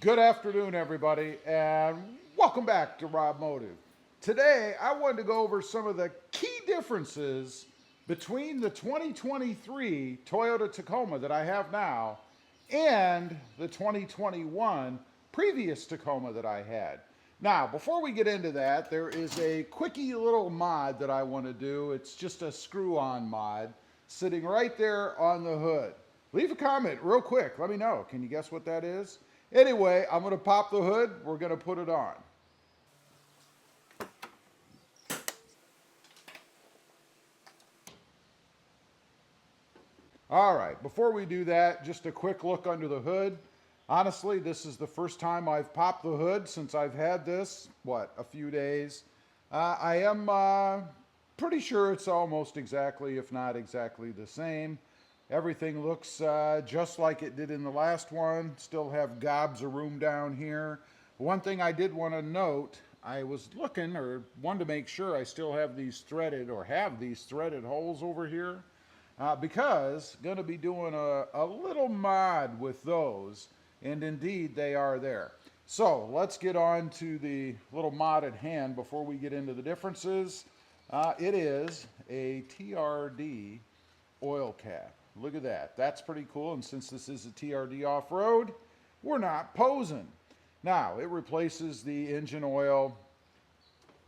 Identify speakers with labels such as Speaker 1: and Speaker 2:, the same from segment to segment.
Speaker 1: Good afternoon, everybody, and welcome back to RobMotive. Today, I wanted to go over some of the key differences between the 2023 Toyota Tacoma that I have now and the 2021 previous Tacoma that I had. Now, before we get into that, there is a quickie little mod that I want to do. It's just a screw-on mod sitting right there on the hood. Leave a comment real quick. Let me know. Can you guess what that is? Anyway, I'm going to pop the hood. We're going to put it on. All right, before we do that, just a quick look under the hood. Honestly, this is the first time I've popped the hood since I've had this, a few days. I am pretty sure it's almost exactly, if not exactly the same. Everything looks just like it did in the last one. Still have gobs of room down here. One thing I did want to note, I was looking or wanted to make sure I still have these threaded or have these threaded holes over here because going to be doing a little mod with those, and indeed they are there. So let's get on to the little mod at hand before we get into the differences. It is a TRD oil cap. Look at that. That's pretty cool. And since this is a TRD off-road, we're not posing. Now, it replaces the engine oil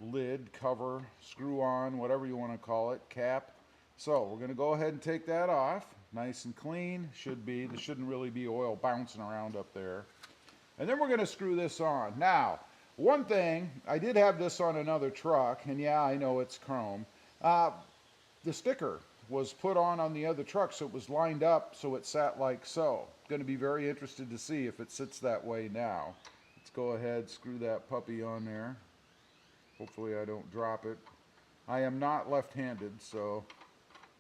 Speaker 1: lid, cover, screw on, whatever you want to call it, cap. So we're going to go ahead and take that off. Nice and clean. Should be. There shouldn't really be oil bouncing around up there. And then we're going to screw this on. Now, one thing, I did have this on another truck, and yeah, I know it's chrome. The sticker was put on the other truck, so it was lined up so it sat like so. Going to be very interested to see if it sits that way now. Let's go ahead, screw that puppy on there. Hopefully I don't drop it. I am not left-handed, so,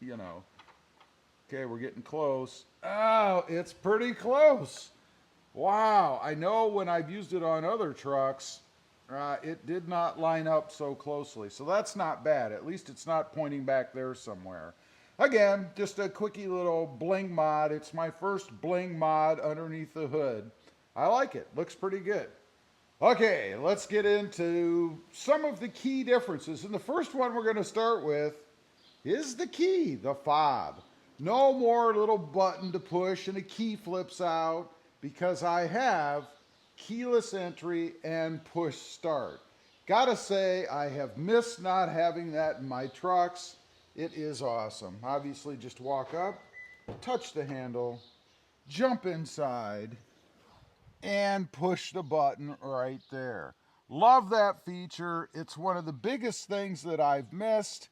Speaker 1: you know. Okay, we're getting close. Oh, it's pretty close. Wow, I know when I've used it on other trucks, it did not line up so closely. So that's not bad. At least it's not pointing back there somewhere. Again, just a quickie little bling mod. It's my first bling mod underneath the hood. I like it. Looks pretty good. Okay, let's get into some of the key differences. And the first one we're going to start with is the key, the fob. No more little button to push and a key flips out because I have keyless entry and push start. Gotta say, I have missed not having that in my trucks. It is awesome. Obviously, just walk up, touch the handle, jump inside, and push the button right there. Love that feature. It's one of the biggest things that I've missed.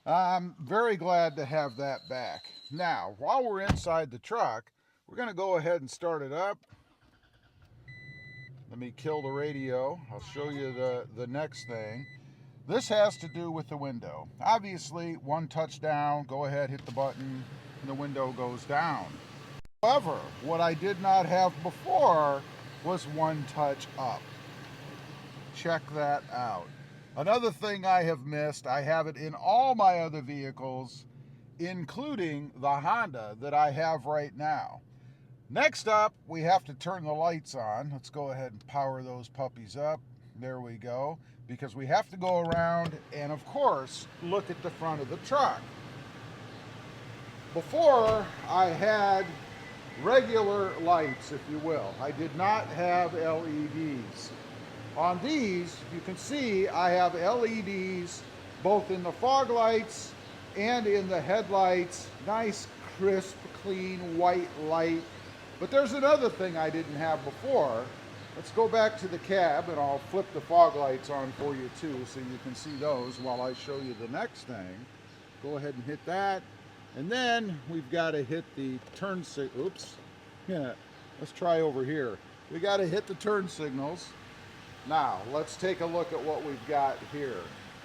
Speaker 1: I'm very glad to have that back. Now, while we're inside the truck, we're going to go ahead and start it up. Let me kill the radio. I'll show you the next thing. This has to do with the window. Obviously, one touch down, go ahead, hit the button, and the window goes down. However, what I did not have before was one touch up. Check that out. Another thing I have missed, I have it in all my other vehicles, including the Honda that I have right now. Next up, we have to turn the lights on. Let's go ahead and power those puppies up. There we go. Because we have to go around and, of course, look at the front of the truck. Before, I had regular lights, if you will. I did not have LEDs. On these, you can see I have LEDs both in the fog lights and in the headlights. Nice, crisp, clean, white light. But there's another thing I didn't have before. Let's go back to the cab and I'll flip the fog lights on for you too so you can see those while I show you the next thing. Go ahead and hit that. And then we've got to hit the turn signal. Oops. Yeah, let's try over here. We got to hit the turn signals. Now, let's take a look at what we've got here.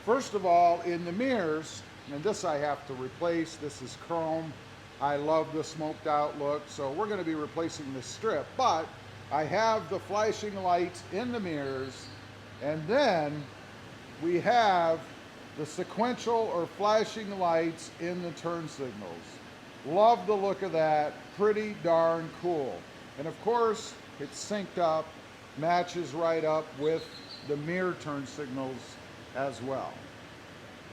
Speaker 1: First of all, in the mirrors, and this I have to replace. This is chrome. I love the smoked out look, so we're going to be replacing this strip. But I have the flashing lights in the mirrors, and then we have the sequential or flashing lights in the turn signals. Love the look of that. Pretty darn cool. And of course, it's synced up matches right up with the mirror turn signals as well.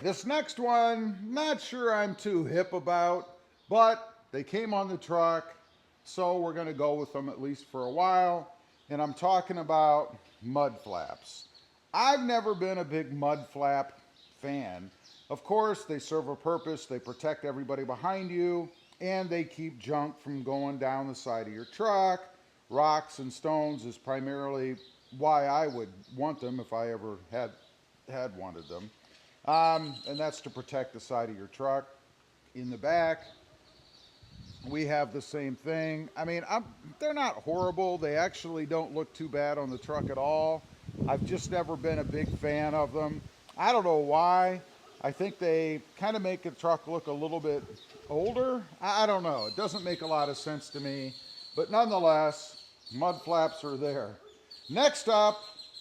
Speaker 1: This next one, not sure I'm too hip about, but they came on the truck, so we're going to go with them at least for a while. And I'm talking about mud flaps. I've never been a big mud flap fan. Of course, they serve a purpose. They protect everybody behind you, and they keep junk from going down the side of your truck. Rocks and stones is primarily why I would want them if I ever had wanted them. And that's to protect the side of your truck. In the back, we have the same thing. I mean, they're not horrible. They actually don't look too bad on the truck at all. I've just never been a big fan of them. I don't know why. I think they kind of make the truck look a little bit older. I don't know. It doesn't make a lot of sense to me. But nonetheless, mud flaps are there. Next up,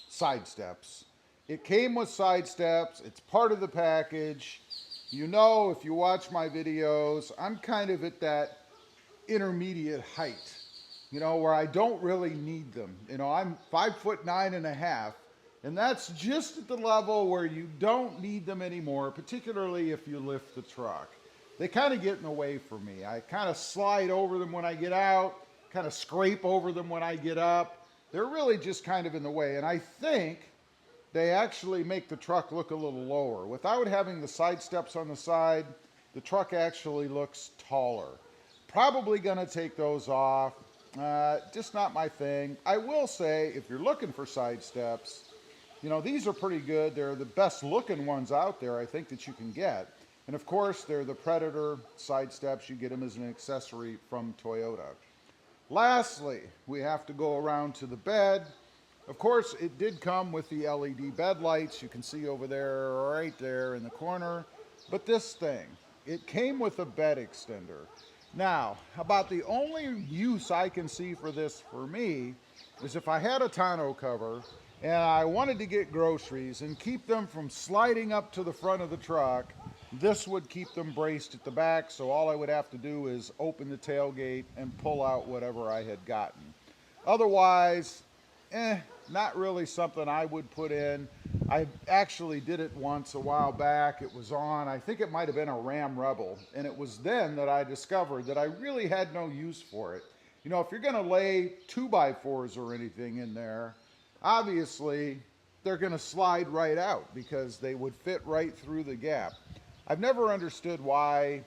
Speaker 1: side steps. It came with side steps. It's part of the package. You know, if you watch my videos, I'm kind of at that intermediate height, you know, where I don't really need them. You know, I'm 5'9½", and that's just at the level where you don't need them anymore, particularly if you lift the truck. They kind of get in the way for me. I kind of slide over them when I get out, kind of scrape over them when I get up. They're really just kind of in the way, and I think they actually make the truck look a little lower. Without having the side steps on the side, the truck actually looks taller. Probably gonna take those off. Just not my thing. I will say, if you're looking for side steps, you know, these are pretty good. They're the best looking ones out there, I think, that you can get. And of course, they're the Predator side steps. You get them as an accessory from Toyota. Lastly, we have to go around to the bed. Of course, it did come with the LED bed lights. You can see over there, right there in the corner. But this thing, it came with a bed extender. Now, about the only use I can see for this for me is if I had a tonneau cover and I wanted to get groceries and keep them from sliding up to the front of the truck, this would keep them braced at the back, so all I would have to do is open the tailgate and pull out whatever I had gotten. Otherwise, not really something I would put in. I actually did it once a while back. It was on, I think it might have been a Ram Rebel, and it was then that I discovered that I really had no use for it. You know, if you're gonna lay 2x4s or anything in there, obviously they're gonna slide right out because they would fit right through the gap. I've never understood why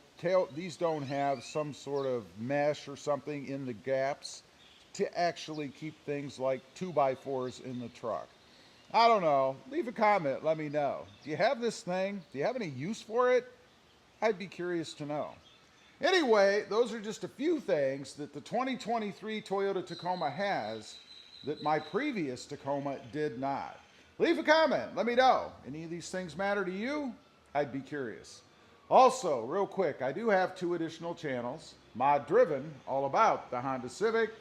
Speaker 1: these don't have some sort of mesh or something in the gaps to actually keep things like 2x4s in the truck. I don't know. Leave a comment. Let me know. Do you have this thing? Do you have any use for it? I'd be curious to know. Anyway, those are just a few things that the 2023 Toyota Tacoma has that my previous Tacoma did not. Leave a comment. Let me know. Any of these things matter to you? I'd be curious. Also, real quick, I do have 2 additional channels. Mod Driven, all about the Honda Civic,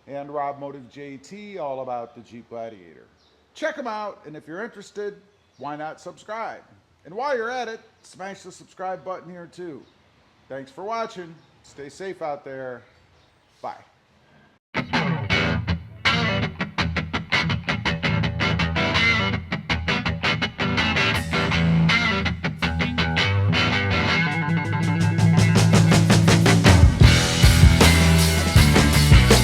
Speaker 1: and RobMotive JT, all about the Jeep Gladiator. Check them out, and if you're interested, why not subscribe? And while you're at it, smash the subscribe button here too. Thanks for watching. Stay safe out there. Bye.